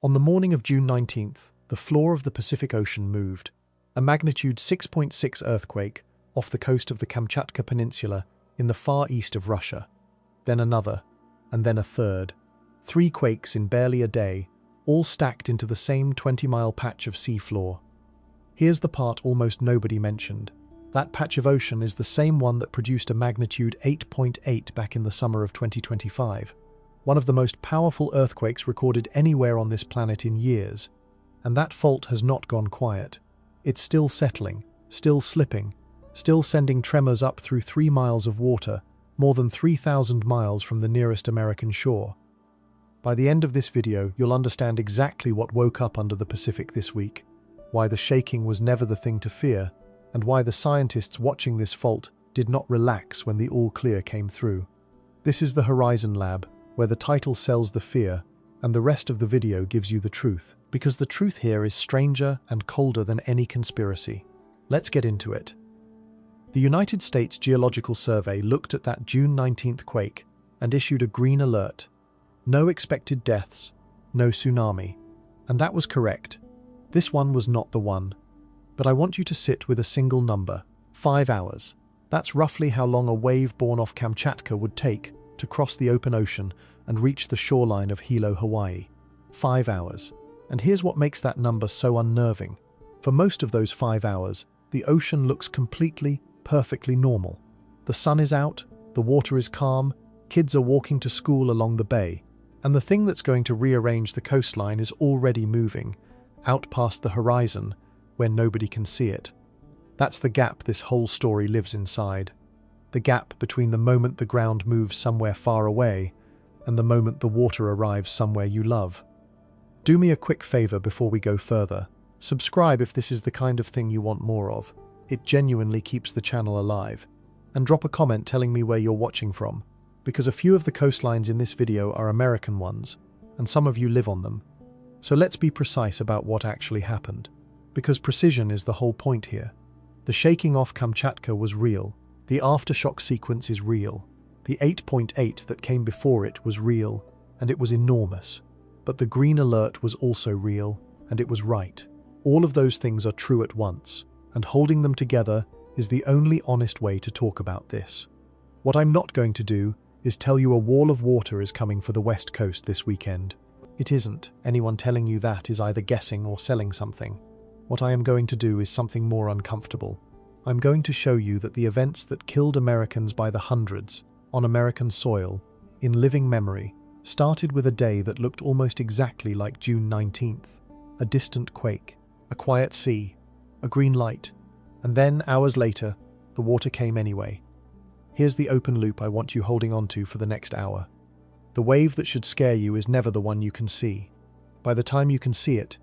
On the morning of June 19th, the floor of the Pacific Ocean moved. A magnitude 6.6 earthquake off the coast of the Kamchatka Peninsula in the far east of Russia. Then another, and then a third. 3 quakes in barely a day, all stacked into the same 20-mile patch of seafloor. Here's the part almost nobody mentioned. That patch of ocean is the same one that produced a magnitude 8.8 back in the summer of 2025. One of the most powerful earthquakes recorded anywhere on this planet in years. And that fault has not gone quiet. It's still settling, still slipping, still sending tremors up through 3 miles of water, more than 3,000 miles from the nearest American shore. By the end of this video, you'll understand exactly what woke up under the Pacific this week, why the shaking was never the thing to fear, and why the scientists watching this fault did not relax when the all-clear came through. This is the Horizon Lab, where the title sells the fear, and the rest of the video gives you the truth, because the truth here is stranger and colder than any conspiracy. Let's get into it. The United States Geological Survey looked at that June 19th quake and issued a green alert. No expected deaths, no tsunami. And that was correct. This one was not the one. But I want you to sit with a single number, 5 hours. That's roughly how long a wave borne off Kamchatka would take to cross the open ocean and reach the shoreline of Hilo, Hawaii. 5 hours. And here's what makes that number so unnerving. For most of those 5 hours, the ocean looks completely, perfectly normal. The sun is out, the water is calm, kids are walking to school along the bay, and the thing that's going to rearrange the coastline is already moving, out past the horizon, where nobody can see it. That's the gap this whole story lives inside. The gap between the moment the ground moves somewhere far away and the moment the water arrives somewhere you love. Do me a quick favor before we go further. Subscribe if this is the kind of thing you want more of. It genuinely keeps the channel alive. And drop a comment telling me where you're watching from, because a few of the coastlines in this video are American ones, and some of you live on them. So let's be precise about what actually happened, because precision is the whole point here. The shaking off Kamchatka was real. The aftershock sequence is real. The 8.8 that came before it was real, and it was enormous. But the green alert was also real, and it was right. All of those things are true at once, and holding them together is the only honest way to talk about this. What I'm not going to do is tell you a wall of water is coming for the West Coast this weekend. It isn't. Anyone telling you that is either guessing or selling something. What I am going to do is something more uncomfortable. I'm going to show you that the events that killed Americans by the hundreds, on American soil, in living memory, started with a day that looked almost exactly like June 19th. A distant quake, a quiet sea, a green light, and then, hours later, the water came anyway. Here's the open loop I want you holding on to for the next hour. The wave that should scare you is never the one you can see. By the time you can see it,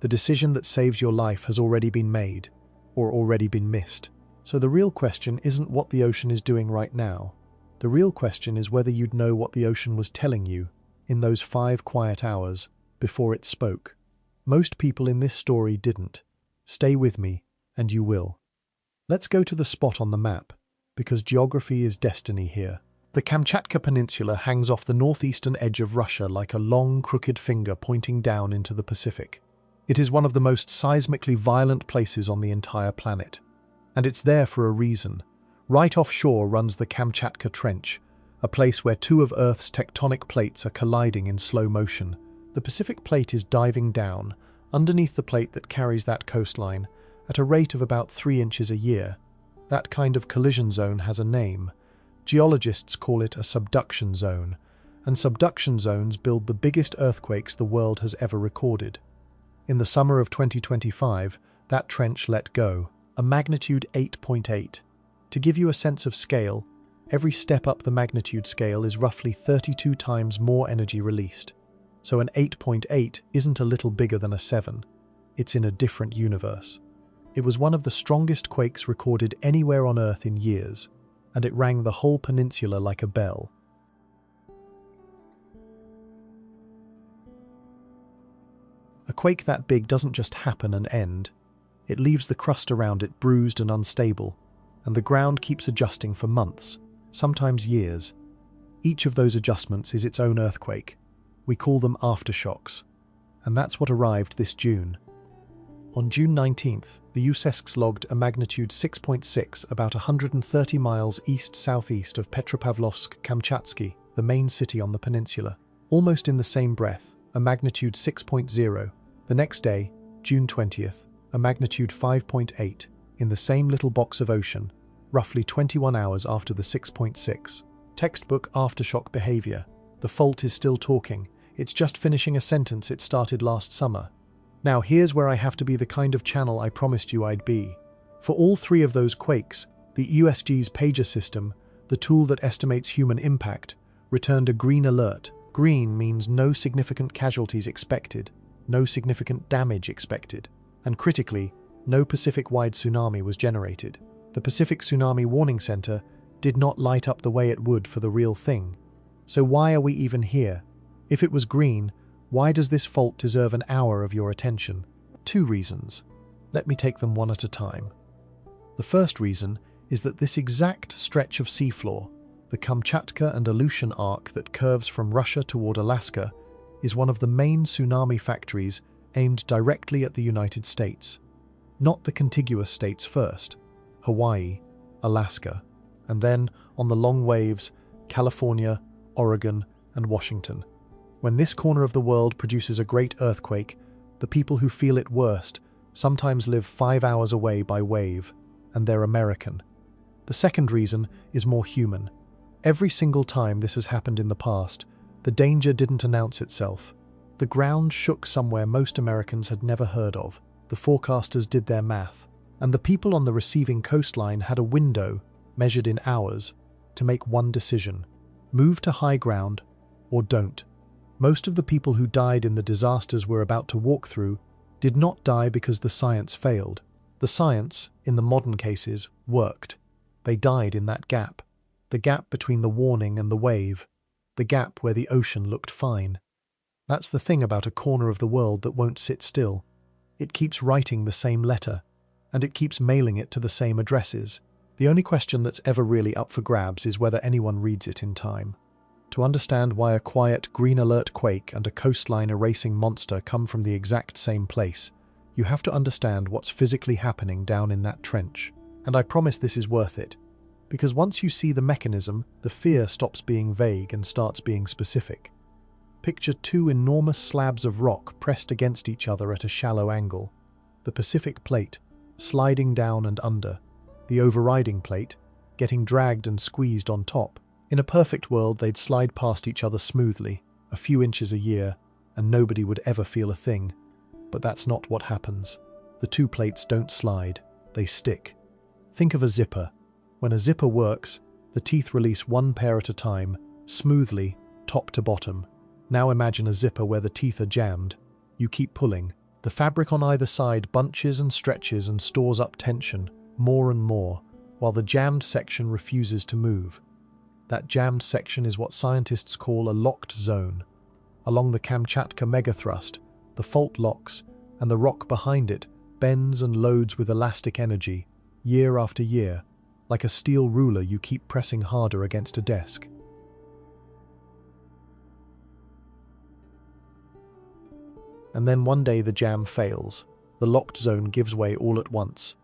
the decision that saves your life has already been made, or already been missed. So the real question isn't what the ocean is doing right now. The real question is whether you'd know what the ocean was telling you in those 5 quiet hours before it spoke. Most people in this story didn't. Stay with me, and you will. Let's go to the spot on the map, because geography is destiny here. The Kamchatka Peninsula hangs off the northeastern edge of Russia like a long, crooked finger pointing down into the Pacific. It is one of the most seismically violent places on the entire planet. And it's there for a reason. Right offshore runs the Kamchatka Trench, a place where 2 of Earth's tectonic plates are colliding in slow motion. The Pacific Plate is diving down, underneath the plate that carries that coastline, at a rate of about 3 inches a year. That kind of collision zone has a name. Geologists call it a subduction zone, and subduction zones build the biggest earthquakes the world has ever recorded. In the summer of 2025, that trench let go, a magnitude 8.8. To give you a sense of scale, every step up the magnitude scale is roughly 32 times more energy released. So an 8.8 isn't a little bigger than a 7. It's in a different universe. It was one of the strongest quakes recorded anywhere on Earth in years, and it rang the whole peninsula like a bell. A quake that big doesn't just happen and end. It leaves the crust around it bruised and unstable, and the ground keeps adjusting for months, sometimes years. Each of those adjustments is its own earthquake. We call them aftershocks. and that's what arrived this June. On June 19th, the USGS logged a magnitude 6.6 about 130 miles east-southeast of Petropavlovsk-Kamchatsky, the main city on the peninsula. Almost in the same breath, a magnitude 6.0. The next day, June 20th, a magnitude 5.8 in the same little box of ocean, roughly 21 hours after the 6.6. Textbook aftershock behavior. The fault is still talking. It's just finishing a sentence it started last summer. Now here's where I have to be the kind of channel I promised you I'd be. For all three of those quakes, the USGS pager system, the tool that estimates human impact, returned a green alert. Green means no significant casualties expected, no significant damage expected, and critically, no Pacific-wide tsunami was generated. The Pacific Tsunami Warning Center did not light up the way it would for the real thing. So why are we even here? If it was green, why does this fault deserve an hour of your attention? 2 reasons. Let me take them one at a time. The first reason is that this exact stretch of seafloor, the Kamchatka and Aleutian arc that curves from Russia toward Alaska, is one of the main tsunami factories aimed directly at the United States. Not the contiguous states first, Hawaii, Alaska, and then, on the long waves, California, Oregon, and Washington. When this corner of the world produces a great earthquake, the people who feel it worst sometimes live 5 hours away by wave, and they're American. The second reason is more human. Every single time this has happened in the past, the danger didn't announce itself. The ground shook somewhere most Americans had never heard of. The forecasters did their math, and the people on the receiving coastline had a window, measured in hours, to make one decision: move to high ground or don't. Most of the people who died in the disasters we're about to walk through did not die because the science failed. The science, in the modern cases, worked. They died in that gap. The gap between the warning and the wave. The gap where the ocean looked fine. That's the thing about a corner of the world that won't sit still. It keeps writing the same letter, and it keeps mailing it to the same addresses. The only question that's ever really up for grabs is whether anyone reads it in time. To understand why a quiet green alert quake and a coastline erasing monster come from the exact same place, you have to understand what's physically happening down in that trench. And I promise this is worth it. Because once you see the mechanism, the fear stops being vague and starts being specific. Picture 2 enormous slabs of rock pressed against each other at a shallow angle. The Pacific plate, sliding down and under. The overriding plate, getting dragged and squeezed on top. In a perfect world, they'd slide past each other smoothly, a few inches a year, and nobody would ever feel a thing. But that's not what happens. The 2 plates don't slide, they stick. Think of a zipper. When a zipper works, the teeth release one pair at a time, smoothly, top to bottom. Now imagine a zipper where the teeth are jammed. You keep pulling. The fabric on either side bunches and stretches and stores up tension, more and more, while the jammed section refuses to move. That jammed section is what scientists call a locked zone. Along the Kamchatka megathrust, the fault locks, and the rock behind it bends and loads with elastic energy, year after year. Like a steel ruler, you keep pressing harder against a desk. And then one day the jam fails. The locked zone gives way all at once.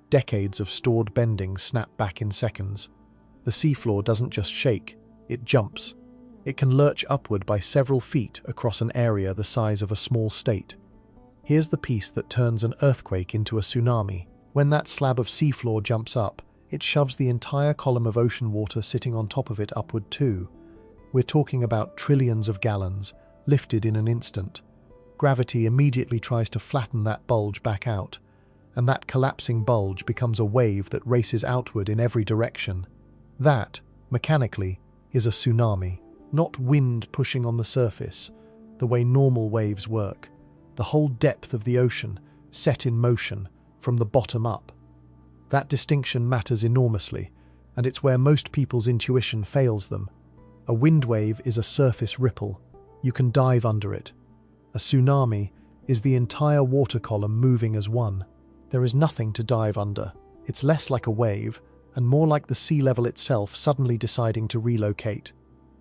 Decades of stored bending snap back in seconds. The seafloor doesn't just shake, it jumps. It can lurch upward by several feet across an area the size of a small state. Here's the piece that turns an earthquake into a tsunami. When that slab of seafloor jumps up, it shoves the entire column of ocean water sitting on top of it upward too. We're talking about trillions of gallons, lifted in an instant. Gravity immediately tries to flatten that bulge back out, and that collapsing bulge becomes a wave that races outward in every direction. That, mechanically, is a tsunami, not wind pushing on the surface, the way normal waves work. The whole depth of the ocean, set in motion, from the bottom up. That distinction matters enormously, and it's where most people's intuition fails them. A wind wave is a surface ripple. You can dive under it. A tsunami is the entire water column moving as one. There is nothing to dive under. It's less like a wave, and more like the sea level itself suddenly deciding to relocate.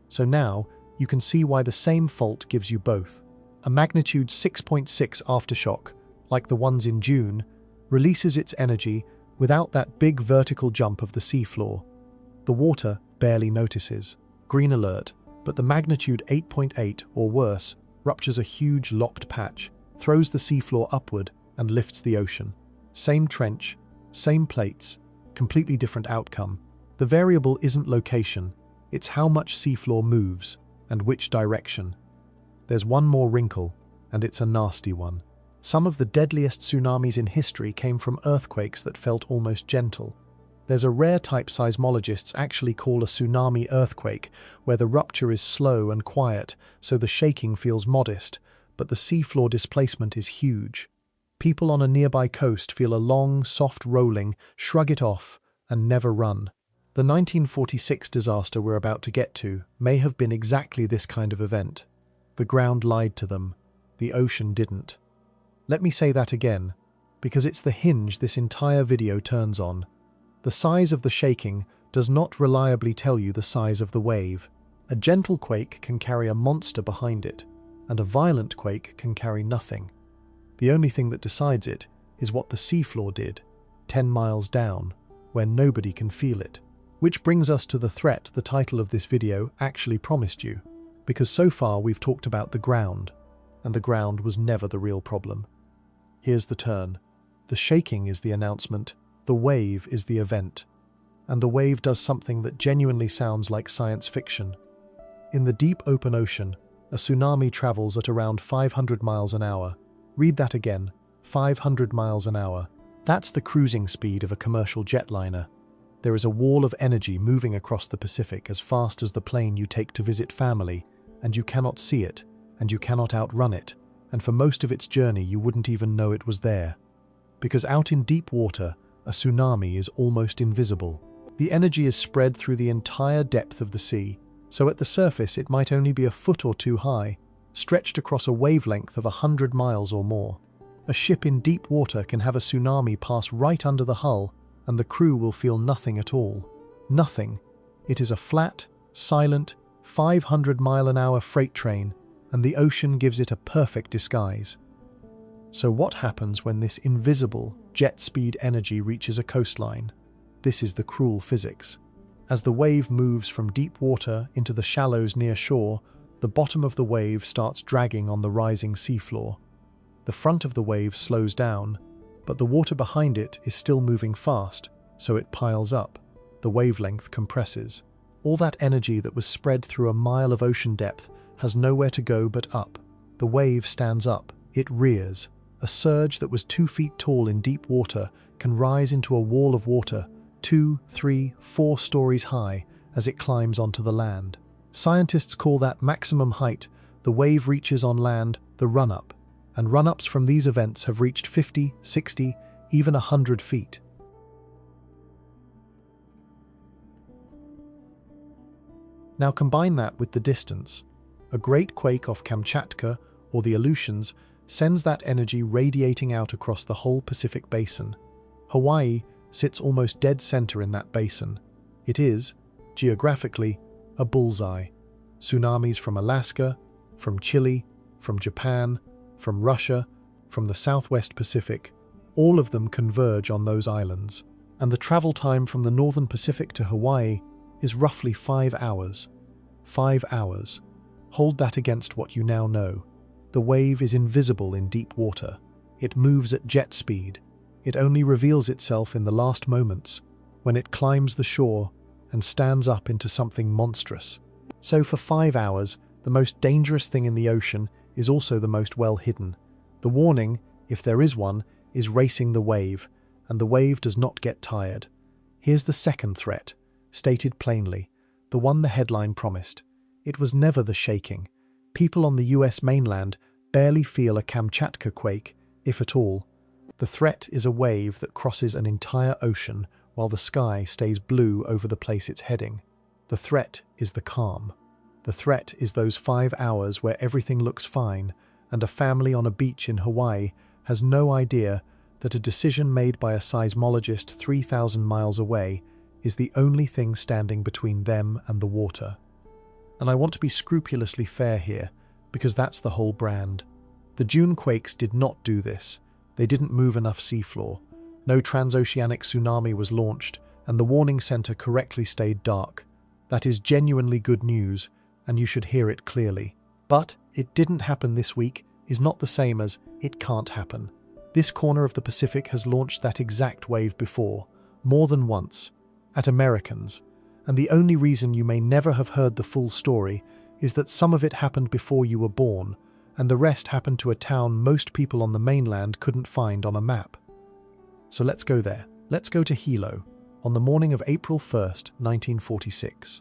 So now, you can see why the same fault gives you both. A magnitude 6.6 aftershock, like the ones in June, releases its energy without that big vertical jump of the seafloor. The water barely notices. Green alert, but the magnitude 8.8 or worse ruptures a huge locked patch, throws the seafloor upward, and lifts the ocean. Same trench, same plates, completely different outcome. The variable isn't location, it's how much seafloor moves and which direction. There's one more wrinkle, and it's a nasty one. Some of the deadliest tsunamis in history came from earthquakes that felt almost gentle. There's a rare type seismologists actually call a tsunami earthquake, where the rupture is slow and quiet, so the shaking feels modest, but the seafloor displacement is huge. People on a nearby coast feel a long, soft rolling, shrug it off, and never run. The 1946 disaster we're about to get to may have been exactly this kind of event. The ground lied to them. The ocean didn't. Let me say that again, because it's the hinge this entire video turns on. The size of the shaking does not reliably tell you the size of the wave. A gentle quake can carry a monster behind it, and a violent quake can carry nothing. The only thing that decides it is what the seafloor did, 10 miles down, where nobody can feel it. Which brings us to the threat the title of this video actually promised you, because so far we've talked about the ground, and the ground was never the real problem. Here's the turn. The shaking is the announcement, the wave is the event, and the wave does something that genuinely sounds like science fiction. In the deep open ocean, a tsunami travels at around 500 miles an hour. Read that again, 500 miles an hour. That's the cruising speed of a commercial jetliner. There is a wall of energy moving across the Pacific as fast as the plane you take to visit family, and you cannot see it, and you cannot outrun it, and for most of its journey you wouldn't even know it was there. Because out in deep water, a tsunami is almost invisible. The energy is spread through the entire depth of the sea, so at the surface it might only be a foot or two high, stretched across a wavelength of 100 miles or more. A ship in deep water can have a tsunami pass right under the hull, and the crew will feel nothing at all. Nothing. It is a flat, silent, 500-mile-an-hour freight train, and the ocean gives it a perfect disguise. So what happens when this invisible, jet-speed energy reaches a coastline? This is the cruel physics. As the wave moves from deep water into the shallows near shore, the bottom of the wave starts dragging on the rising seafloor. The front of the wave slows down, but the water behind it is still moving fast, so it piles up. The wavelength compresses. All that energy that was spread through a mile of ocean depth has nowhere to go but up. The wave stands up. It rears. A surge that was 2 feet tall in deep water can rise into a wall of water 2, 3, 4 stories high as it climbs onto the land. Scientists call that maximum height. The wave reaches on land the run-up, and run-ups from these events have reached 50, 60, even 100 feet. Now combine that with the distance. A great quake off Kamchatka or the Aleutians sends that energy radiating out across the whole Pacific basin. Hawaii sits almost dead center in that basin. It is, geographically, a bullseye. Tsunamis from Alaska, from Chile, from Japan, from Russia, from the Southwest Pacific, all of them converge on those islands. And the travel time from the northern Pacific to Hawaii is roughly 5 hours. 5 hours. Hold that against what you now know. The wave is invisible in deep water. It moves at jet speed. It only reveals itself in the last moments, when it climbs the shore and stands up into something monstrous. So for 5 hours, the most dangerous thing in the ocean is also the most well hidden. The warning, if there is one, is racing the wave, and the wave does not get tired. Here's the second threat, stated plainly, the one the headline promised. It was never the shaking. People on the US mainland barely feel a Kamchatka quake, if at all. The threat is a wave that crosses an entire ocean while the sky stays blue over the place it's heading. The threat is the calm. The threat is those 5 hours where everything looks fine, and a family on a beach in Hawaii has no idea that a decision made by a seismologist 3,000 miles away is the only thing standing between them and the water. And I want to be scrupulously fair here, because that's the whole brand. The June quakes did not do this. They didn't move enough seafloor. No transoceanic tsunami was launched, and the warning center correctly stayed dark. That is genuinely good news, and you should hear it clearly. But it didn't happen this week is not the same as it can't happen. This corner of the Pacific has launched that exact wave before, more than once, at Americans, and the only reason you may never have heard the full story is that some of it happened before you were born, and the rest happened to a town most people on the mainland couldn't find on a map. So let's go there. Let's go to Hilo, on the morning of April 1st, 1946.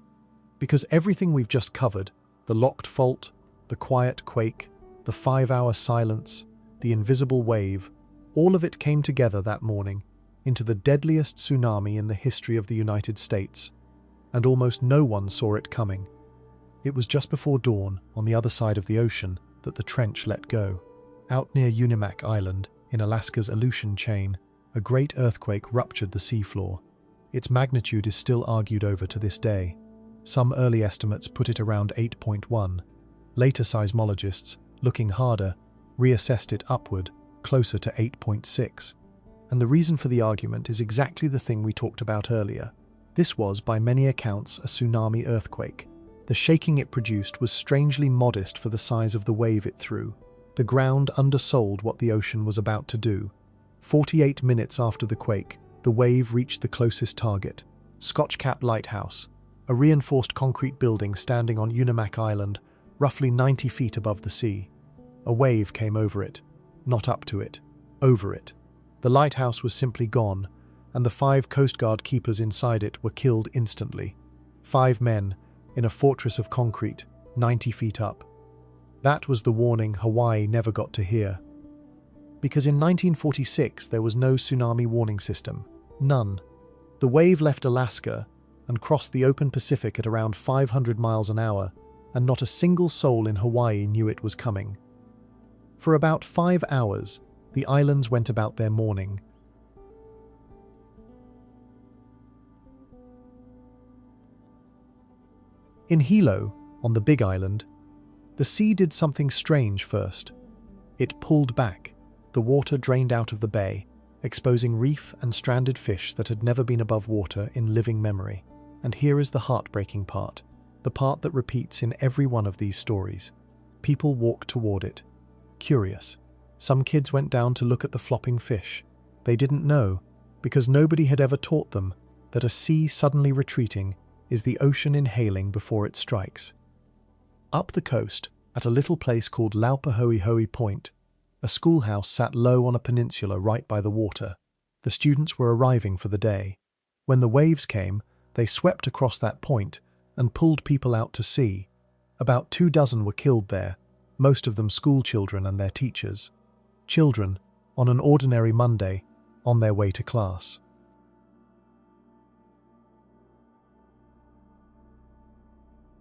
Because everything we've just covered, the locked fault, the quiet quake, the 5-hour silence, the invisible wave, all of it came together that morning into the deadliest tsunami in the history of the United States, and almost no one saw it coming. It was just before dawn, on the other side of the ocean, that the trench let go. Out near Unimak Island, in Alaska's Aleutian chain, a great earthquake ruptured the seafloor. Its magnitude is still argued over to this day. Some early estimates put it around 8.1. Later seismologists, looking harder, reassessed it upward, closer to 8.6. And the reason for the argument is exactly the thing we talked about earlier. This was, by many accounts, a tsunami earthquake. The shaking it produced was strangely modest for the size of the wave it threw. The ground undersold what the ocean was about to do. 48 minutes after the quake, the wave reached the closest target, Scotch Cap Lighthouse, a reinforced concrete building standing on Unimak Island, roughly 90 feet above the sea. A wave came over it, not up to it, over it. The lighthouse was simply gone, and the 5 Coast Guard keepers inside it were killed instantly. 5 men, in a fortress of concrete, 90 feet up. That was the warning Hawaii never got to hear. Because in 1946 there was no tsunami warning system. None. The wave left Alaska and crossed the open Pacific at around 500 miles an hour, and not a single soul in Hawaii knew it was coming. For about 5 hours, the islands went about their mourning. In Hilo, on the Big Island, the sea did something strange first. It pulled back. The water drained out of the bay, exposing reef and stranded fish that had never been above water in living memory. And here is the heartbreaking part, the part that repeats in every one of these stories. People walked toward it, curious. Some kids went down to look at the flopping fish. They didn't know, because nobody had ever taught them, that a sea suddenly retreating is the ocean inhaling before it strikes. Up the coast, at a little place called Laupahoehoe Point, a schoolhouse sat low on a peninsula right by the water. The students were arriving for the day. When the waves came, they swept across that point and pulled people out to sea. About 24 were killed there, most of them school children and their teachers. Children, on an ordinary Monday, on their way to class.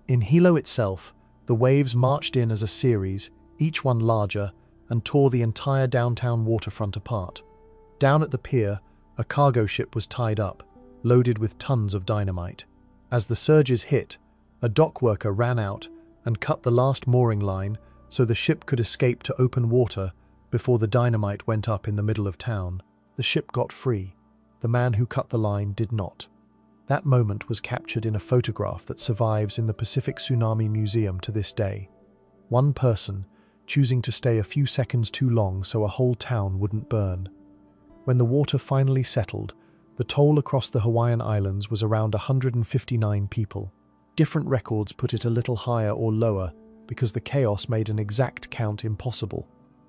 In Hilo itself, the waves marched in as a series, each one larger, and tore the entire downtown waterfront apart. Down at the pier, a cargo ship was tied up, loaded with tons of dynamite. As the surges hit, a dock worker ran out and cut the last mooring line so the ship could escape to open water before the dynamite went up in the middle of town. The ship got free. The man who cut the line did not. That moment was captured in a photograph that survives in the Pacific Tsunami Museum to this day. One person choosing to stay a few seconds too long so a whole town wouldn't burn. When the water finally settled, the toll across the Hawaiian Islands was around 159 people. Different records put it a little higher or lower because the chaos made an exact count impossible.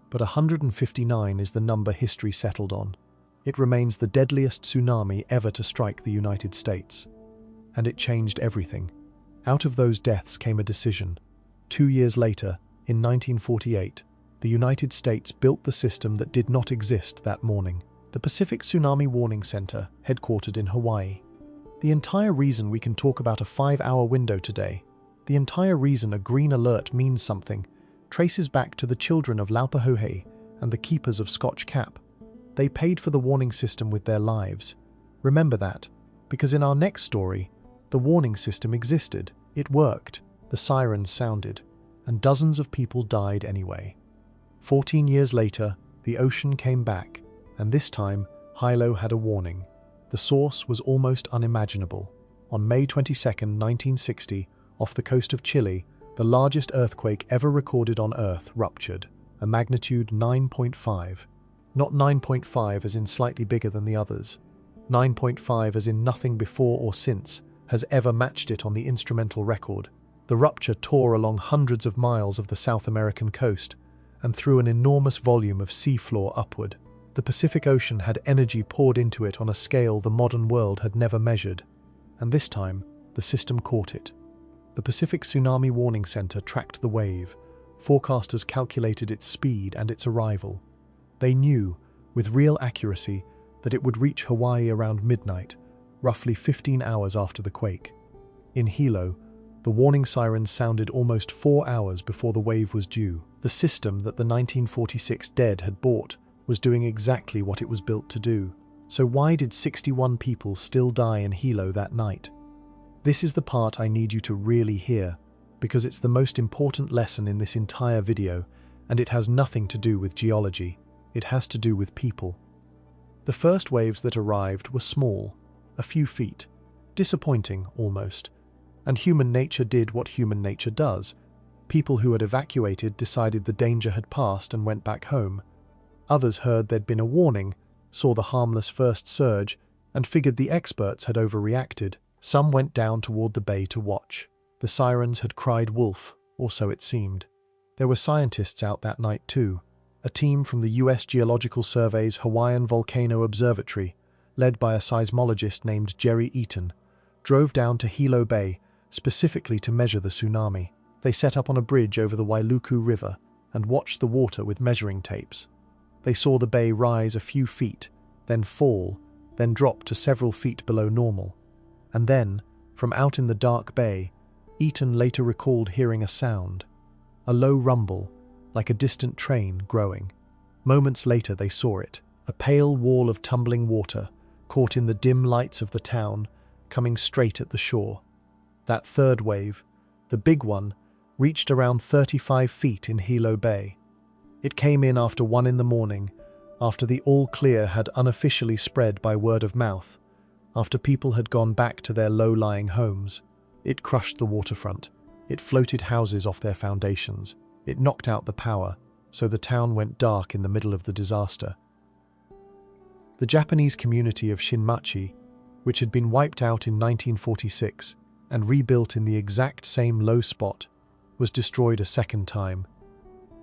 But 159 is the number history settled on. It remains the deadliest tsunami ever to strike the United States. And it changed everything. Out of those deaths came a decision. 2 years later, in 1948, the United States built the system that did not exist that morning, the Pacific Tsunami Warning Center, headquartered in Hawaii. The entire reason we can talk about a 5-hour window today, the entire reason a green alert means something, traces back to the children of Laupahoehoe and the keepers of Scotch Cap. They paid for the warning system with their lives. Remember that, because in our next story, the warning system existed, it worked, the sirens sounded, and dozens of people died anyway. 14 years later, the ocean came back, and this time, Hilo had a warning. The source was almost unimaginable. On May 22, 1960, off the coast of Chile, the largest earthquake ever recorded on Earth ruptured, a magnitude 9.5. Not 9.5 as in slightly bigger than the others. 9.5 as in nothing before or since has ever matched it on the instrumental record. The rupture tore along hundreds of miles of the South American coast and threw an enormous volume of seafloor upward. The Pacific Ocean had energy poured into it on a scale the modern world had never measured, and this time the system caught it. The Pacific Tsunami Warning Center tracked the wave. Forecasters calculated its speed and its arrival. They knew, with real accuracy, that it would reach Hawaii around midnight, roughly 15 hours after the quake. In Hilo, the warning sirens sounded almost 4 hours before the wave was due. The system that the 1946 dead had bought was doing exactly what it was built to do. So why did 61 people still die in Hilo that night? This is the part I need you to really hear, because it's the most important lesson in this entire video, and it has nothing to do with geology. It has to do with people. The first waves that arrived were small, a few feet, disappointing almost, and human nature did what human nature does. People who had evacuated decided the danger had passed and went back home. Others heard there'd been a warning, saw the harmless first surge, and figured the experts had overreacted. Some went down toward the bay to watch. The sirens had cried wolf, or so it seemed. There were scientists out that night too. A team from the US Geological Survey's Hawaiian Volcano Observatory, led by a seismologist named Jerry Eaton, drove down to Hilo Bay specifically to measure the tsunami. They set up on a bridge over the Wailuku River and watched the water with measuring tapes. They saw the bay rise a few feet, then fall, then drop to several feet below normal. And then, from out in the dark bay, Eaton later recalled hearing a sound, a low rumble, like a distant train growing. Moments later they saw it, a pale wall of tumbling water, caught in the dim lights of the town, coming straight at the shore. That third wave, the big one, reached around 35 feet in Hilo Bay. It came in after 1 in the morning, after the all clear had unofficially spread by word of mouth, after people had gone back to their low-lying homes. It crushed the waterfront. It floated houses off their foundations. It knocked out the power, so the town went dark in the middle of the disaster. The Japanese community of Shinmachi, which had been wiped out in 1946 and rebuilt in the exact same low spot, was destroyed a second time.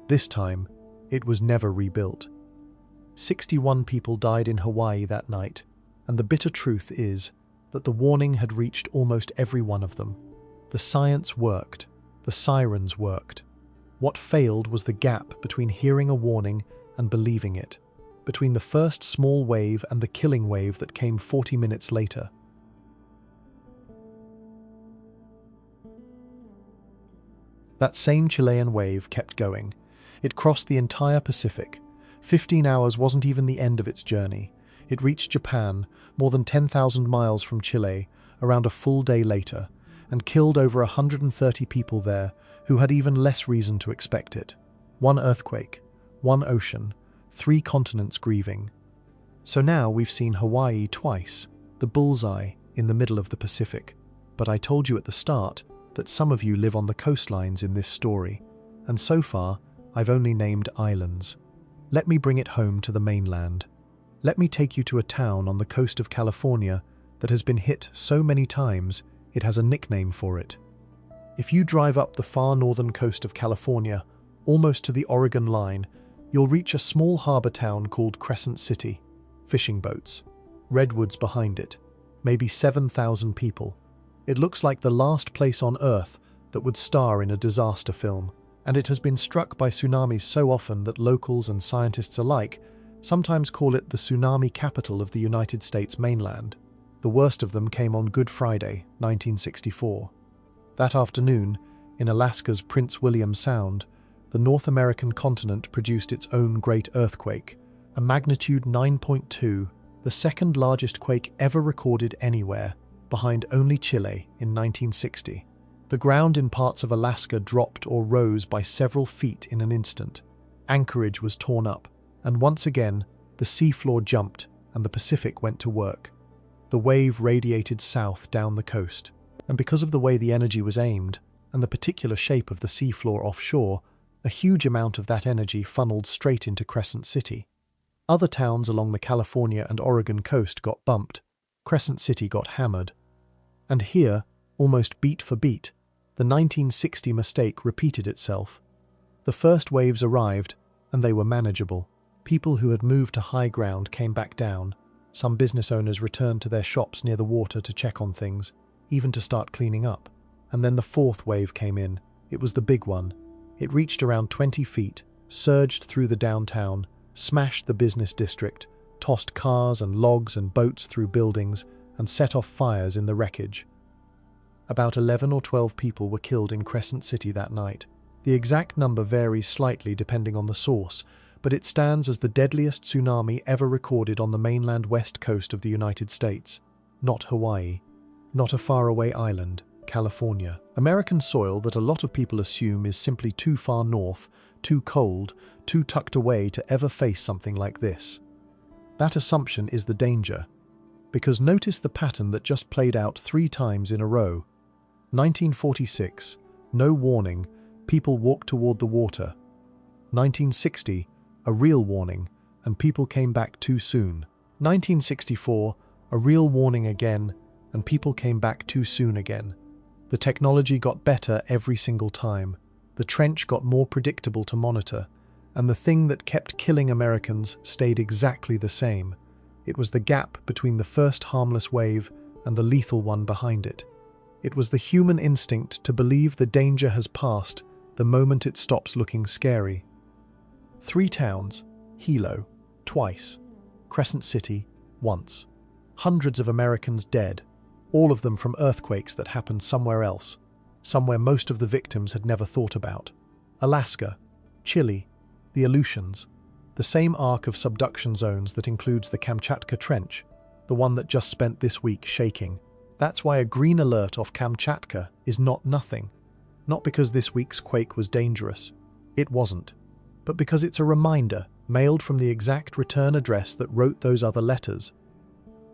This time, it was never rebuilt. 61 people died in Hawaii that night, and the bitter truth is that the warning had reached almost every one of them. The science worked. The sirens worked. What failed was the gap between hearing a warning and believing it, between the first small wave and the killing wave that came 40 minutes later. That same Chilean wave kept going. It crossed the entire Pacific. 15 hours wasn't even the end of its journey. It reached Japan, more than 10,000 miles from Chile, around a full day later, and killed over 130 people there who had even less reason to expect it. 1 earthquake, 1 ocean, 3 continents grieving. So now we've seen Hawaii twice, the bullseye in the middle of the Pacific. But I told you at the start that some of you live on the coastlines in this story, and so far I've only named islands. Let me bring it home to the mainland. Let me take you to a town on the coast of California that has been hit so many times it has a nickname for it. If you drive up the far northern coast of California, almost to the Oregon line, you'll reach a small harbor town called Crescent City. Fishing boats, redwoods behind it, maybe 7,000 people. It looks like the last place on Earth that would star in a disaster film, and it has been struck by tsunamis so often that locals and scientists alike sometimes call it the tsunami capital of the United States mainland. The worst of them came on Good Friday, 1964. That afternoon, in Alaska's Prince William Sound, the North American continent produced its own great earthquake, a magnitude 9.2, the second largest quake ever recorded anywhere, behind only Chile in 1960. The ground in parts of Alaska dropped or rose by several feet in an instant. Anchorage was torn up, and once again, the seafloor jumped and the Pacific went to work. The wave radiated south down the coast, and because of the way the energy was aimed and the particular shape of the seafloor offshore, a huge amount of that energy funneled straight into Crescent City. Other towns along the California and Oregon coast got bumped. Crescent City got hammered. And here, almost beat for beat, the 1960 mistake repeated itself. The first waves arrived, and they were manageable. People who had moved to high ground came back down. Some business owners returned to their shops near the water to check on things, even to start cleaning up. And then the fourth wave came in. It was the big one. It reached around 20 feet, surged through the downtown, smashed the business district, tossed cars and logs and boats through buildings, and set off fires in the wreckage. About 11 or 12 people were killed in Crescent City that night. The exact number varies slightly depending on the source, but it stands as the deadliest tsunami ever recorded on the mainland west coast of the United States. Not Hawaii. Not a faraway island, California. American soil that a lot of people assume is simply too far north, too cold, too tucked away to ever face something like this. That assumption is the danger. Because notice the pattern that just played out 3 times in a row. 1946, no warning, people walked toward the water. 1960, a real warning, and people came back too soon. 1964, a real warning again, and people came back too soon again. The technology got better every single time. The trench got more predictable to monitor, and the thing that kept killing Americans stayed exactly the same. It was the gap between the first harmless wave and the lethal one behind it. It was the human instinct to believe the danger has passed the moment it stops looking scary. 3 towns, Hilo, twice, Crescent City, once. Hundreds of Americans dead, all of them from earthquakes that happened somewhere else, somewhere most of the victims had never thought about. Alaska, Chile, the Aleutians, the same arc of subduction zones that includes the Kamchatka Trench, the one that just spent this week shaking. That's why a green alert off Kamchatka is not nothing. Not because this week's quake was dangerous. It wasn't. But because it's a reminder, mailed from the exact return address that wrote those other letters,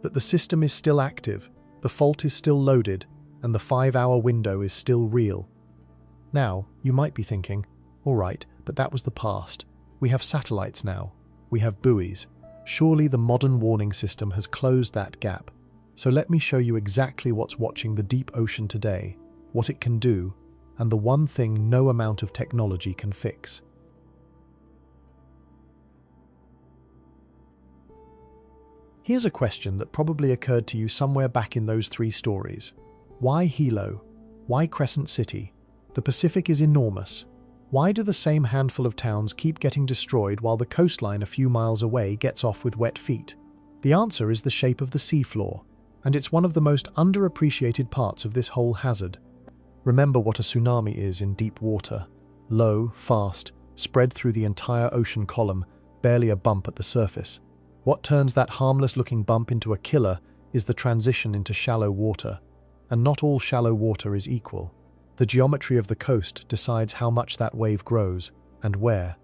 that the system is still active, the fault is still loaded, and the 5-hour window is still real. Now, you might be thinking, all right, but that was the past. We have satellites now. We have buoys. Surely the modern warning system has closed that gap. So let me show you exactly what's watching the deep ocean today, what it can do, and the one thing no amount of technology can fix. Here's a question that probably occurred to you somewhere back in those 3 stories. Why Hilo? Why Crescent City? The Pacific is enormous. Why do the same handful of towns keep getting destroyed while the coastline a few miles away gets off with wet feet? The answer is the shape of the seafloor, and it's one of the most underappreciated parts of this whole hazard. Remember what a tsunami is in deep water. Low, fast, spread through the entire ocean column, barely a bump at the surface. What turns that harmless-looking bump into a killer is the transition into shallow water. And not all shallow water is equal. The geometry of the coast decides how much that wave grows, and where.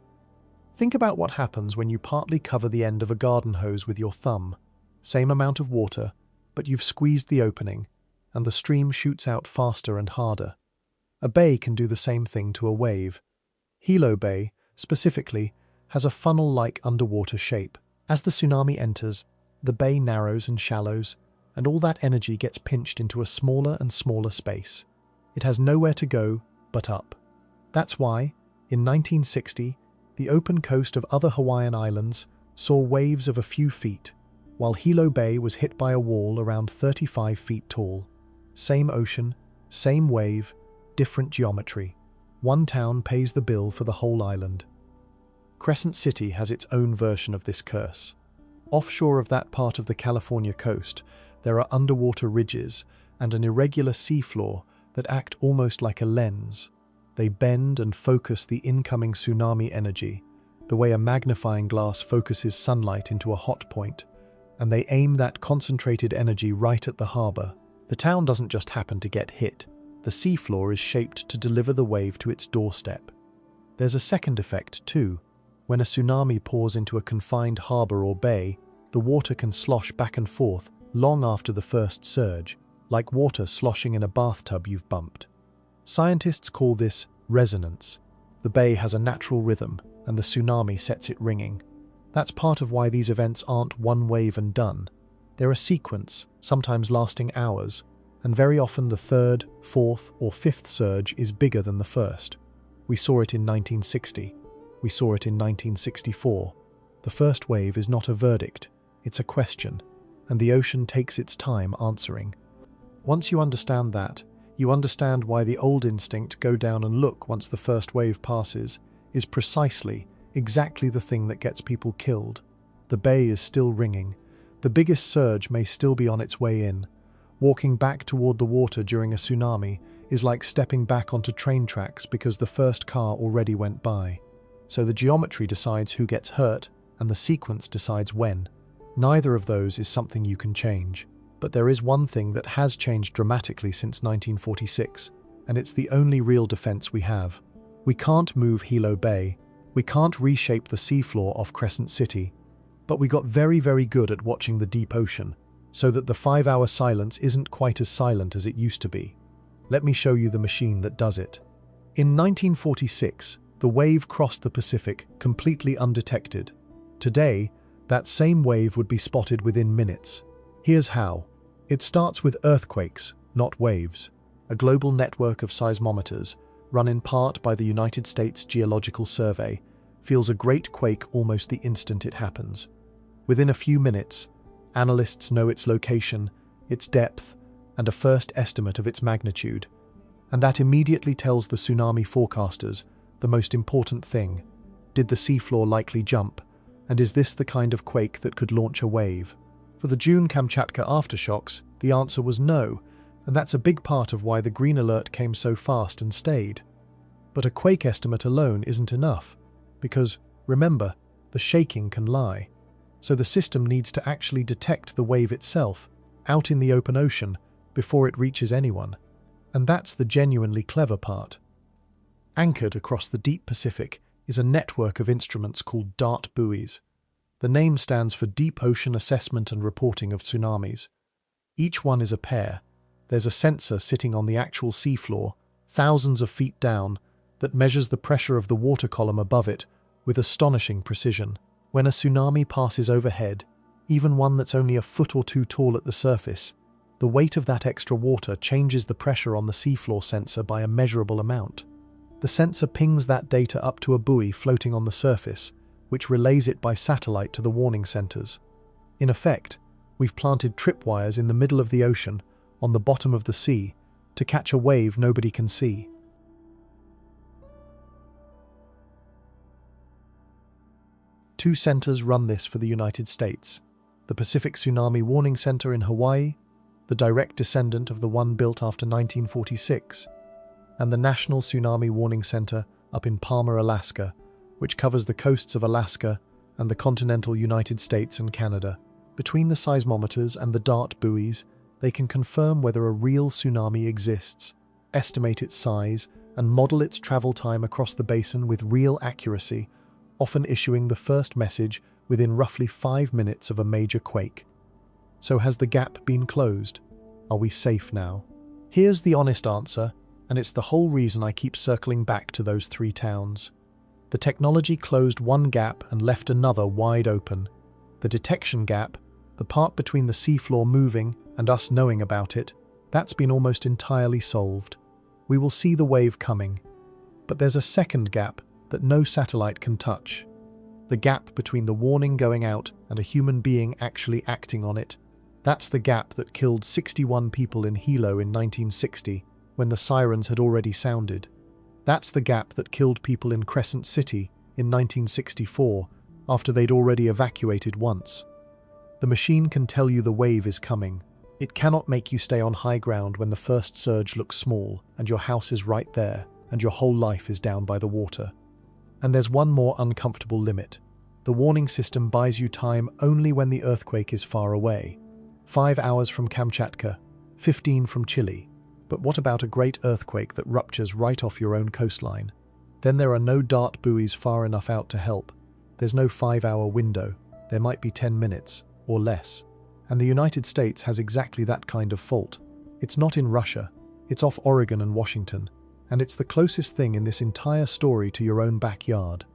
Think about what happens when you partly cover the end of a garden hose with your thumb. Same amount of water, but you've squeezed the opening, and the stream shoots out faster and harder. A bay can do the same thing to a wave. Hilo Bay, specifically, has a funnel-like underwater shape. As the tsunami enters, the bay narrows and shallows, and all that energy gets pinched into a smaller and smaller space. It has nowhere to go but up. That's why, in 1960, the open coast of other Hawaiian islands saw waves of a few feet, while Hilo Bay was hit by a wall around 35 feet tall. Same ocean, same wave, different geometry. One town pays the bill for the whole island. Crescent City has its own version of this curse. Offshore of that part of the California coast, there are underwater ridges and an irregular seafloor that act almost like a lens. They bend and focus the incoming tsunami energy, the way a magnifying glass focuses sunlight into a hot point, and they aim that concentrated energy right at the harbor. The town doesn't just happen to get hit. The seafloor is shaped to deliver the wave to its doorstep. There's a second effect, too. When a tsunami pours into a confined harbor or bay, the water can slosh back and forth long after the first surge, like water sloshing in a bathtub you've bumped. Scientists call this resonance. The bay has a natural rhythm, and the tsunami sets it ringing. That's part of why these events aren't one wave and done. They're a sequence, sometimes lasting hours, and very often the third, fourth, or fifth surge is bigger than the first. We saw it in 1960. We saw it in 1964. The first wave is not a verdict, it's a question, and the ocean takes its time answering. Once you understand that, you understand why the old instinct, go down and look once the first wave passes, is precisely, exactly the thing that gets people killed. The bay is still ringing. The biggest surge may still be on its way in. Walking back toward the water during a tsunami is like stepping back onto train tracks because the first car already went by. So the geometry decides who gets hurt, and the sequence decides when. Neither of those is something you can change. But there is one thing that has changed dramatically since 1946, and it's the only real defense we have. We can't move Hilo Bay. We can't reshape the seafloor off Crescent City. But we got very, very good at watching the deep ocean, so that the 5-hour silence isn't quite as silent as it used to be. Let me show you the machine that does it. In 1946, the wave crossed the Pacific completely undetected. Today, that same wave would be spotted within minutes. Here's how. It starts with earthquakes, not waves. A global network of seismometers, run in part by the United States Geological Survey, feels a great quake almost the instant it happens. Within a few minutes, analysts know its location, its depth, and a first estimate of its magnitude. And that immediately tells the tsunami forecasters the most important thing. Did the seafloor likely jump? And is this the kind of quake that could launch a wave? For the June Kamchatka aftershocks, the answer was no, and that's a big part of why the green alert came so fast and stayed. But a quake estimate alone isn't enough, because, remember, the shaking can lie. So the system needs to actually detect the wave itself, out in the open ocean, before it reaches anyone. And that's the genuinely clever part. Anchored across the deep Pacific is a network of instruments called DART buoys. The name stands for Deep Ocean Assessment and Reporting of Tsunamis. Each one is a pair. There's a sensor sitting on the actual seafloor, thousands of feet down, that measures the pressure of the water column above it with astonishing precision. When a tsunami passes overhead, even one that's only a foot or two tall at the surface, the weight of that extra water changes the pressure on the seafloor sensor by a measurable amount. The sensor pings that data up to a buoy floating on the surface, which relays it by satellite to the warning centers. In effect, we've planted tripwires in the middle of the ocean, on the bottom of the sea, to catch a wave nobody can see. Two centers run this for the United States: the Pacific Tsunami Warning Center in Hawaii, the direct descendant of the one built after 1946, and the National Tsunami Warning Center up in Palmer, Alaska, which covers the coasts of Alaska and the continental United States and Canada. Between the seismometers and the DART buoys, they can confirm whether a real tsunami exists, estimate its size, and model its travel time across the basin with real accuracy, often issuing the first message within roughly 5 minutes of a major quake. So has the gap been closed? Are we safe now? Here's the honest answer, and it's the whole reason I keep circling back to those 3 towns. The technology closed one gap and left another wide open. The detection gap, the part between the seafloor moving and us knowing about it, that's been almost entirely solved. We will see the wave coming. But there's a second gap that no satellite can touch. The gap between the warning going out and a human being actually acting on it. That's the gap that killed 61 people in Hilo in 1960, when the sirens had already sounded. That's the gap that killed people in Crescent City in 1964, after they'd already evacuated once. The machine can tell you the wave is coming. It cannot make you stay on high ground when the first surge looks small and your house is right there and your whole life is down by the water. And there's one more uncomfortable limit. The warning system buys you time only when the earthquake is far away. 5 hours from Kamchatka, 15 from Chile. But what about a great earthquake that ruptures right off your own coastline? Then there are no DART buoys far enough out to help, There's no 5-hour window. There might be 10 minutes, or less. And the United States has exactly that kind of fault. It's not in Russia. It's off Oregon and Washington. And it's the closest thing in this entire story to your own backyard.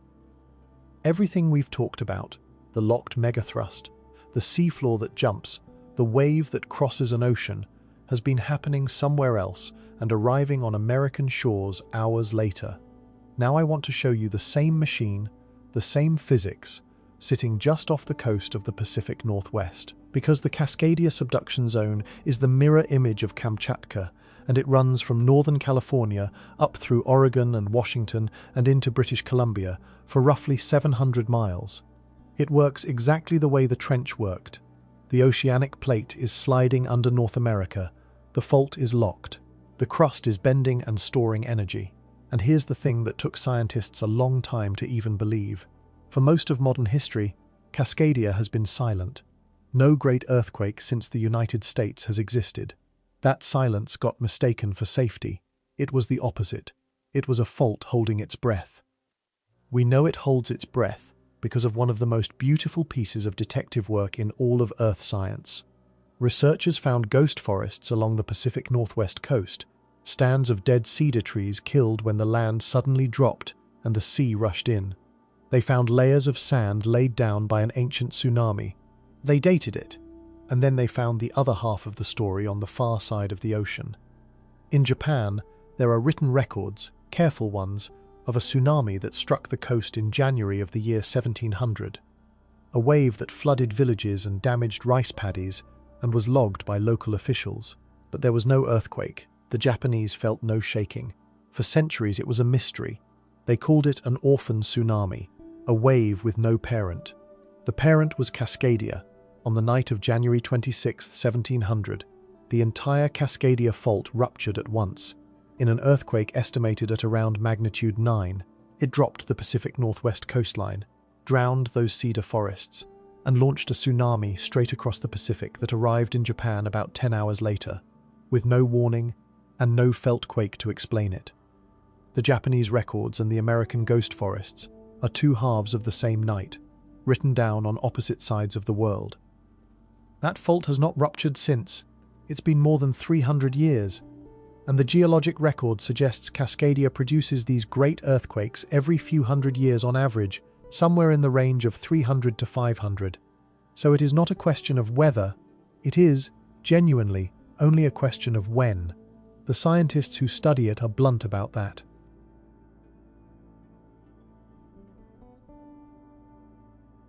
Everything we've talked about, the locked megathrust, the seafloor that jumps, the wave that crosses an ocean, has been happening somewhere else and arriving on American shores hours later. Now I want to show you the same machine, the same physics, sitting just off the coast of the Pacific Northwest. Because the Cascadia Subduction Zone is the mirror image of Kamchatka, and it runs from Northern California up through Oregon and Washington and into British Columbia for roughly 700 miles. It works exactly the way the trench worked. The oceanic plate is sliding under North America. The fault is locked. The crust is bending and storing energy. And here's the thing that took scientists a long time to even believe. For most of modern history, Cascadia has been silent. No great earthquake since the United States has existed. That silence got mistaken for safety. It was the opposite. It was a fault holding its breath. We know it holds its breath because of one of the most beautiful pieces of detective work in all of Earth science. Researchers found ghost forests along the Pacific Northwest coast, stands of dead cedar trees killed when the land suddenly dropped and the sea rushed in. They found layers of sand laid down by an ancient tsunami. They dated it, and then they found the other half of the story on the far side of the ocean. In Japan, there are written records, careful ones, of a tsunami that struck the coast in January of the year 1700. A wave that flooded villages and damaged rice paddies and was logged by local officials. But there was no earthquake. The Japanese felt no shaking. For centuries it was a mystery. They called it an orphan tsunami, a wave with no parent. The parent was Cascadia. On the night of January 26, 1700, the entire Cascadia fault ruptured at once. In an earthquake estimated at around magnitude 9, it dropped the Pacific Northwest coastline, drowned those cedar forests, and launched a tsunami straight across the Pacific that arrived in Japan about 10 hours later, with no warning and no felt quake to explain it. The Japanese records and the American ghost forests are two halves of the same night, written down on opposite sides of the world. That fault has not ruptured since. It's been more than 300 years, and the geologic record suggests Cascadia produces these great earthquakes every few hundred years on average, somewhere in the range of 300 to 500. So it is not a question of whether, it is, genuinely, only a question of when. The scientists who study it are blunt about that.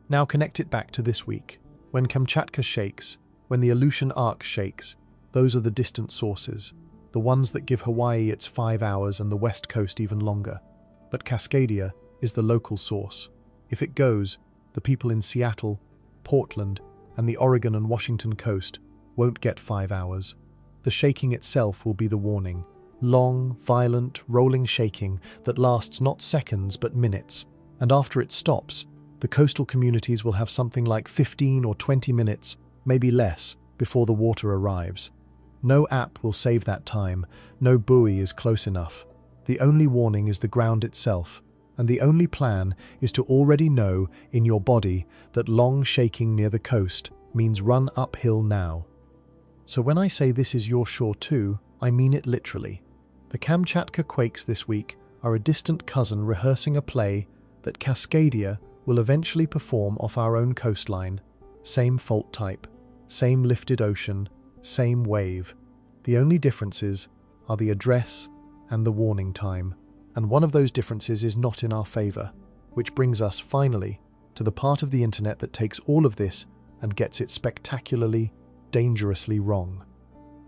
Now connect it back to this week. When Kamchatka shakes, when the Aleutian Arc shakes, those are the distant sources, the ones that give Hawaii its 5 hours and the West Coast even longer. But Cascadia is the local source. If it goes, the people in Seattle, Portland, and the Oregon and Washington coast won't get 5 hours. The shaking itself will be the warning. Long, violent, rolling shaking that lasts not seconds but minutes. And after it stops, the coastal communities will have something like 15 or 20 minutes, maybe less, before the water arrives. No app will save that time, no buoy is close enough. The only warning is the ground itself, and the only plan is to already know in your body that long shaking near the coast means run uphill now. So when I say this is your shore too, I mean it literally. The Kamchatka quakes this week are a distant cousin rehearsing a play that Cascadia will eventually perform off our own coastline. Same fault type, same lifted ocean, same wave. The only differences are the address and the warning time. And one of those differences is not in our favor, which brings us, finally, to the part of the internet that takes all of this and gets it spectacularly, dangerously wrong.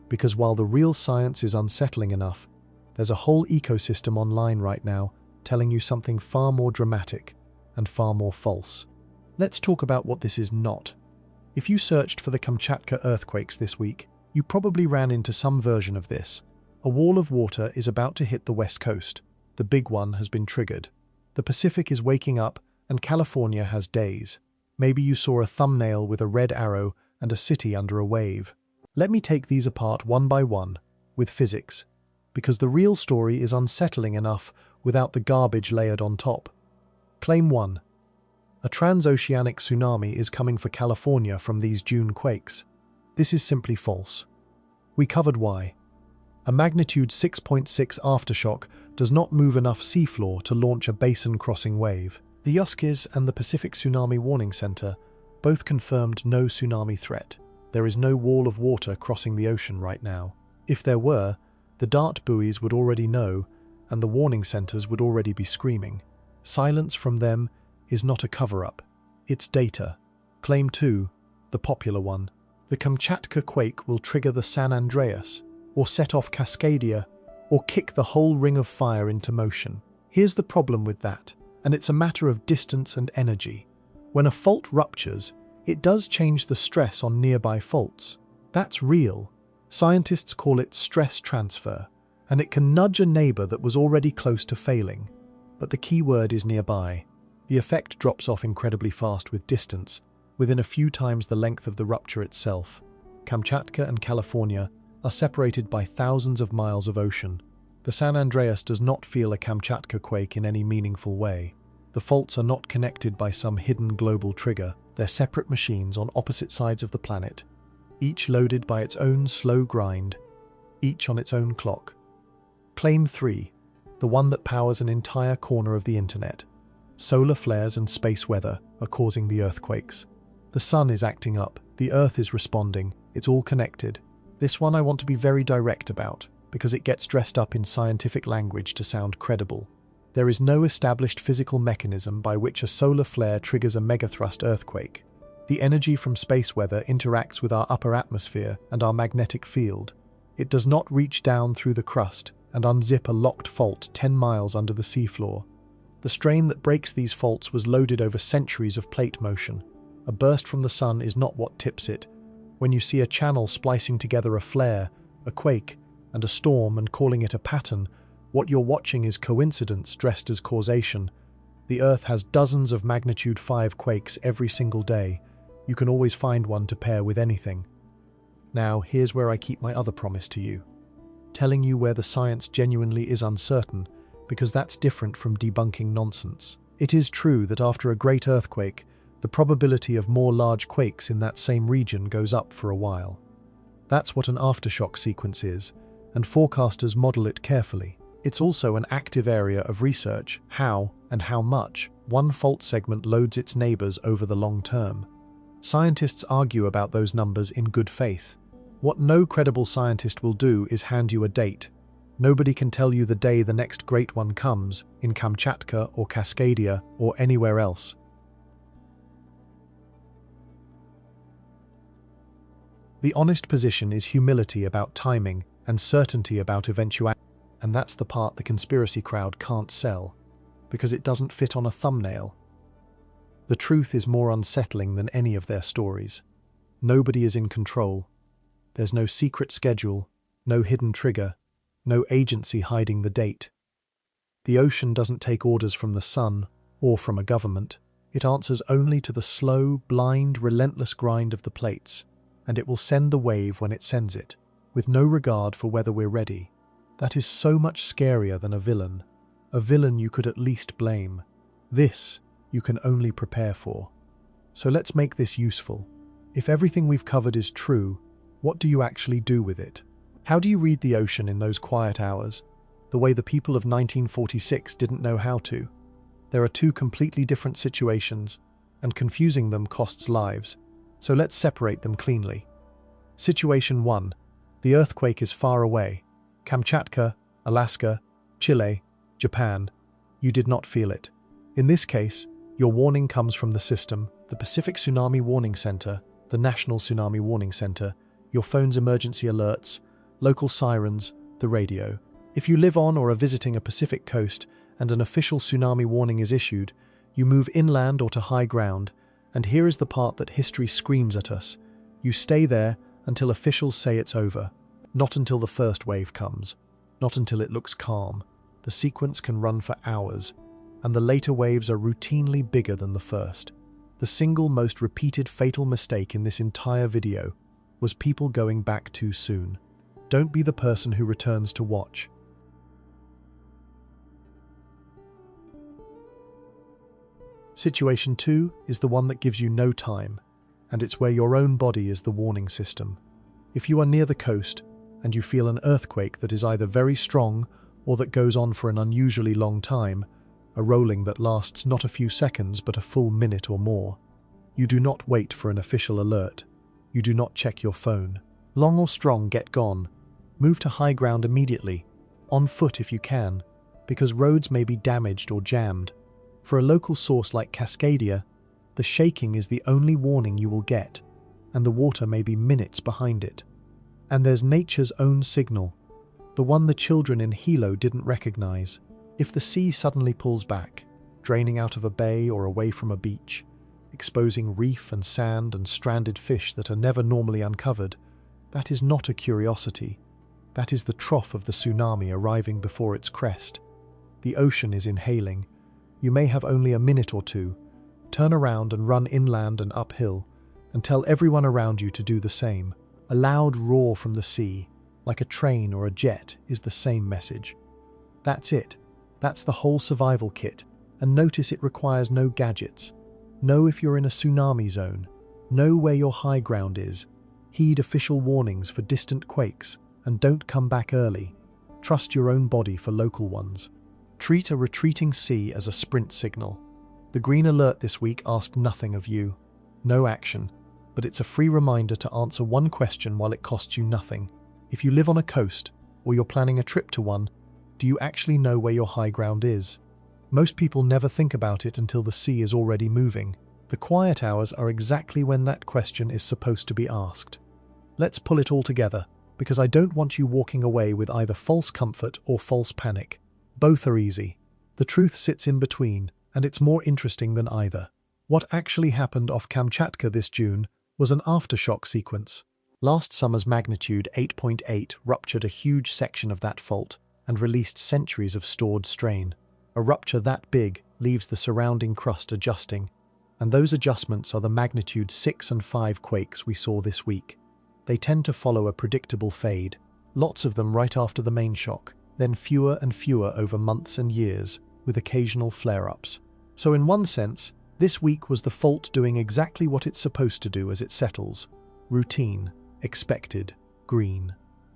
Because while the real science is unsettling enough, there's a whole ecosystem online right now telling you something far more dramatic and far more false. Let's talk about what this is not. If you searched for the Kamchatka earthquakes this week, you probably ran into some version of this. A wall of water is about to hit the west coast. The big one has been triggered. The Pacific is waking up and California has days. Maybe you saw a thumbnail with a red arrow and a city under a wave. Let me take these apart one by one, with physics, because the real story is unsettling enough without the garbage layered on top. Claim 1. A transoceanic tsunami is coming for California from these June quakes. This is simply false. We covered why. A magnitude 6.6 aftershock does not move enough seafloor to launch a basin-crossing wave. The USGS and the Pacific Tsunami Warning Center both confirmed no tsunami threat. There is no wall of water crossing the ocean right now. If there were, the dart buoys would already know, and the warning centers would already be screaming. Silence from them is not a cover-up. It's data. Claim 2, the popular one. The Kamchatka quake will trigger the San Andreas, or set off Cascadia, or kick the whole ring of fire into motion. Here's the problem with that, and it's a matter of distance and energy. When a fault ruptures, it does change the stress on nearby faults. That's real. Scientists call it stress transfer, and it can nudge a neighbor that was already close to failing. But the key word is nearby. The effect drops off incredibly fast with distance, within a few times the length of the rupture itself. Kamchatka and California are separated by thousands of miles of ocean. The San Andreas does not feel a Kamchatka quake in any meaningful way. The faults are not connected by some hidden global trigger. They're separate machines on opposite sides of the planet, each loaded by its own slow grind, each on its own clock. Claim 3, the one that powers an entire corner of the internet. Solar flares and space weather are causing the earthquakes. The sun is acting up, the earth is responding, it's all connected. This one I want to be very direct about, because it gets dressed up in scientific language to sound credible. There is no established physical mechanism by which a solar flare triggers a megathrust earthquake. The energy from space weather interacts with our upper atmosphere and our magnetic field. It does not reach down through the crust and unzip a locked fault 10 miles under the seafloor. The strain that breaks these faults was loaded over centuries of plate motion. A burst from the sun is not what tips it. When you see a channel splicing together a flare, a quake, and a storm and calling it a pattern, what you're watching is coincidence dressed as causation. The Earth has dozens of magnitude 5 quakes every single day. You can always find one to pair with anything. Now, here's where I keep my other promise to you. Telling you where the science genuinely is uncertain, because that's different from debunking nonsense. It is true that after a great earthquake, the probability of more large quakes in that same region goes up for a while. That's what an aftershock sequence is, and forecasters model it carefully. It's also an active area of research, how and how much one fault segment loads its neighbors over the long term. Scientists argue about those numbers in good faith. What no credible scientist will do is hand you a date. Nobody can tell you the day the next great one comes, in Kamchatka or Cascadia or anywhere else. The honest position is humility about timing and certainty about eventuality. And that's the part the conspiracy crowd can't sell, because it doesn't fit on a thumbnail. The truth is more unsettling than any of their stories. Nobody is in control. There's no secret schedule, no hidden trigger, no agency hiding the date. The ocean doesn't take orders from the sun or from a government. It answers only to the slow, blind, relentless grind of the plates, and it will send the wave when it sends it, with no regard for whether we're ready. That is so much scarier than a villain. A villain you could at least blame. This you can only prepare for. So let's make this useful. If everything we've covered is true, what do you actually do with it? How do you read the ocean in those quiet hours, the way the people of 1946 didn't know how to? There are two completely different situations, and confusing them costs lives. So let's separate them cleanly. Situation 1. The earthquake is far away. Kamchatka, Alaska, Chile, Japan. You did not feel it. In this case, your warning comes from the system, the Pacific Tsunami Warning Center, the National Tsunami Warning Center, your phone's emergency alerts, local sirens, the radio. If you live on or are visiting a Pacific coast and an official tsunami warning is issued, you move inland or to high ground, and here is the part that history screams at us. You stay there until officials say it's over. Not until the first wave comes, not until it looks calm. The sequence can run for hours, and the later waves are routinely bigger than the first. The single most repeated fatal mistake in this entire video was people going back too soon. Don't be the person who returns to watch. Situation 2 is the one that gives you no time, and it's where your own body is the warning system. If you are near the coast and you feel an earthquake that is either very strong or that goes on for an unusually long time, a rolling that lasts not a few seconds but a full minute or more, you do not wait for an official alert. You do not check your phone. Long or strong, get gone. Move to high ground immediately, on foot if you can, because roads may be damaged or jammed. For a local source like Cascadia, the shaking is the only warning you will get, and the water may be minutes behind it. And there's nature's own signal, the one the children in Hilo didn't recognize. If the sea suddenly pulls back, draining out of a bay or away from a beach, exposing reef and sand and stranded fish that are never normally uncovered, that is not a curiosity. That is the trough of the tsunami arriving before its crest. The ocean is inhaling. You may have only a minute or two. Turn around and run inland and uphill, and tell everyone around you to do the same. A loud roar from the sea, like a train or a jet, is the same message. That's it. That's the whole survival kit, and notice it requires no gadgets. Know if you're in a tsunami zone. Know where your high ground is. Heed official warnings for distant quakes, and don't come back early. Trust your own body for local ones. Treat a retreating sea as a sprint signal. The green alert this week asked nothing of you. No action, but it's a free reminder to answer one question while it costs you nothing. If you live on a coast, or you're planning a trip to one, do you actually know where your high ground is? Most people never think about it until the sea is already moving. The quiet hours are exactly when that question is supposed to be asked. Let's pull it all together, because I don't want you walking away with either false comfort or false panic. Both are easy. The truth sits in between, and it's more interesting than either. What actually happened off Kamchatka this June was an aftershock sequence. Last summer's magnitude 8.8 ruptured a huge section of that fault and released centuries of stored strain. A rupture that big leaves the surrounding crust adjusting, and those adjustments are the magnitude 6 and 5 quakes we saw this week. They tend to follow a predictable fade, lots of them right after the main shock, then fewer and fewer over months and years, with occasional flare-ups. So in one sense, this week was the fault doing exactly what it's supposed to do as it settles. Routine, expected, green.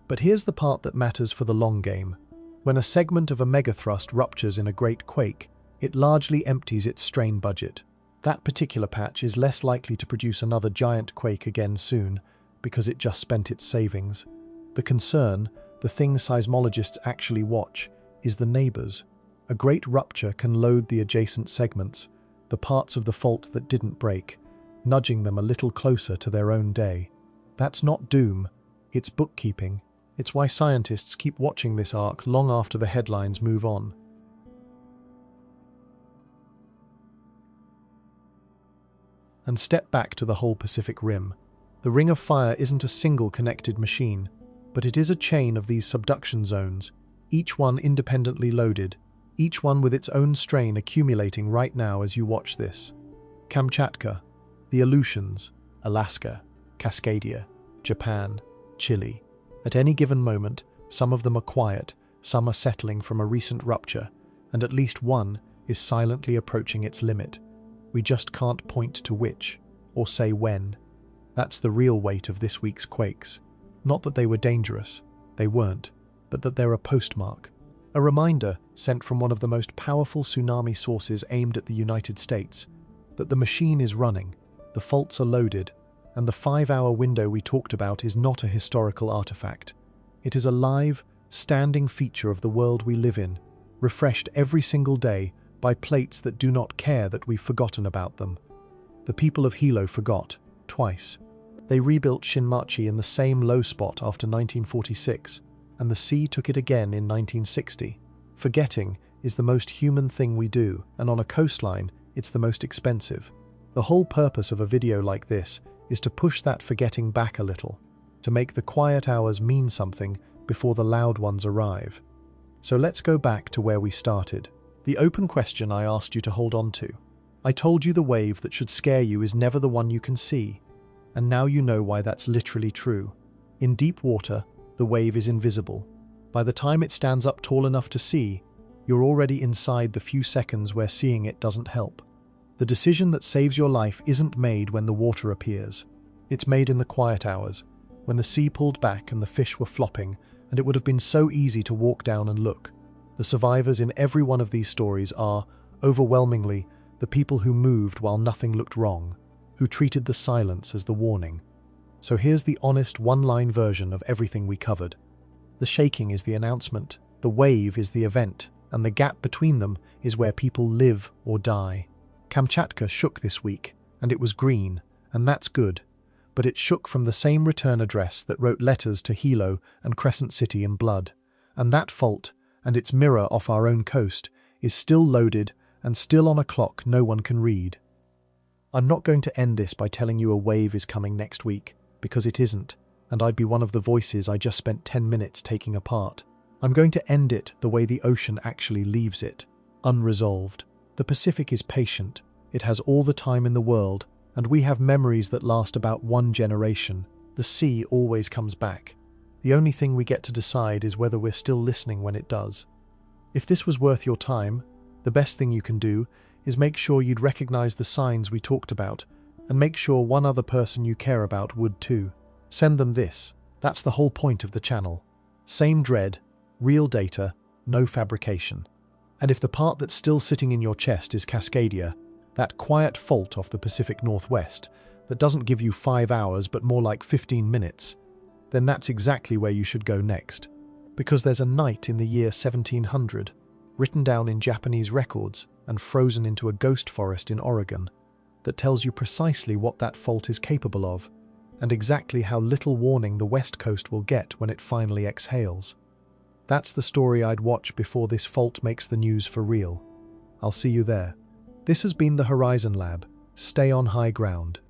But here's the part that matters for the long game. When a segment of a megathrust ruptures in a great quake, it largely empties its strain budget. That particular patch is less likely to produce another giant quake again soon, because it just spent its savings. The concern, the thing seismologists actually watch, is the neighbors. A great rupture can load the adjacent segments, the parts of the fault that didn't break, nudging them a little closer to their own day. That's not doom, it's bookkeeping. It's why scientists keep watching this arc long after the headlines move on. And step back to the whole Pacific Rim. The Ring of Fire isn't a single connected machine, but it is a chain of these subduction zones, each one independently loaded, each one with its own strain accumulating right now as you watch this. Kamchatka, the Aleutians, Alaska, Cascadia, Japan, Chile. At any given moment, some of them are quiet, some are settling from a recent rupture, and at least one is silently approaching its limit. We just can't point to which, or say when. That's the real weight of this week's quakes. Not that they were dangerous, they weren't, but that they're a postmark. A reminder sent from one of the most powerful tsunami sources aimed at the United States, that the machine is running, the faults are loaded, and the 5-hour window we talked about is not a historical artifact. It is a live, standing feature of the world we live in, refreshed every single day by plates that do not care that we've forgotten about them. The people of Hilo forgot, twice. They rebuilt Shinmachi in the same low spot after 1946, and the sea took it again in 1960. Forgetting is the most human thing we do, and on a coastline, it's the most expensive. The whole purpose of a video like this is to push that forgetting back a little, to make the quiet hours mean something before the loud ones arrive. So let's go back to where we started. The open question I asked you to hold on to. I told you the wave that should scare you is never the one you can see, and now you know why that's literally true. In deep water, the wave is invisible. By the time it stands up tall enough to see, you're already inside the few seconds where seeing it doesn't help. The decision that saves your life isn't made when the water appears. It's made in the quiet hours, when the sea pulled back and the fish were flopping, and it would have been so easy to walk down and look. The survivors in every one of these stories are, overwhelmingly, the people who moved while nothing looked wrong, who treated the silence as the warning. So here's the honest one-line version of everything we covered. The shaking is the announcement, the wave is the event, and the gap between them is where people live or die. Kamchatka shook this week, and it was green, and that's good. But it shook from the same return address that wrote letters to Hilo and Crescent City in blood. And that fault, and its mirror off our own coast, is still loaded and still on a clock no one can read. I'm not going to end this by telling you a wave is coming next week, because it isn't, and I'd be one of the voices I just spent 10 minutes taking apart. I'm going to end it the way the ocean actually leaves it, unresolved. The Pacific is patient, it has all the time in the world, and we have memories that last about one generation. The sea always comes back. The only thing we get to decide is whether we're still listening when it does. If this was worth your time, the best thing you can do is make sure you'd recognize the signs we talked about, and make sure one other person you care about would too. Send them this. That's the whole point of the channel. Same dread, real data, no fabrication. And if the part that's still sitting in your chest is Cascadia, that quiet fault off the Pacific Northwest that doesn't give you 5 hours but more like 15 minutes, then that's exactly where you should go next. Because there's a night in the year 1700, written down in Japanese records and frozen into a ghost forest in Oregon, that tells you precisely what that fault is capable of, and exactly how little warning the West Coast will get when it finally exhales. That's the story I'd watch before this fault makes the news for real. I'll see you there. This has been the Horizon Lab. Stay on high ground.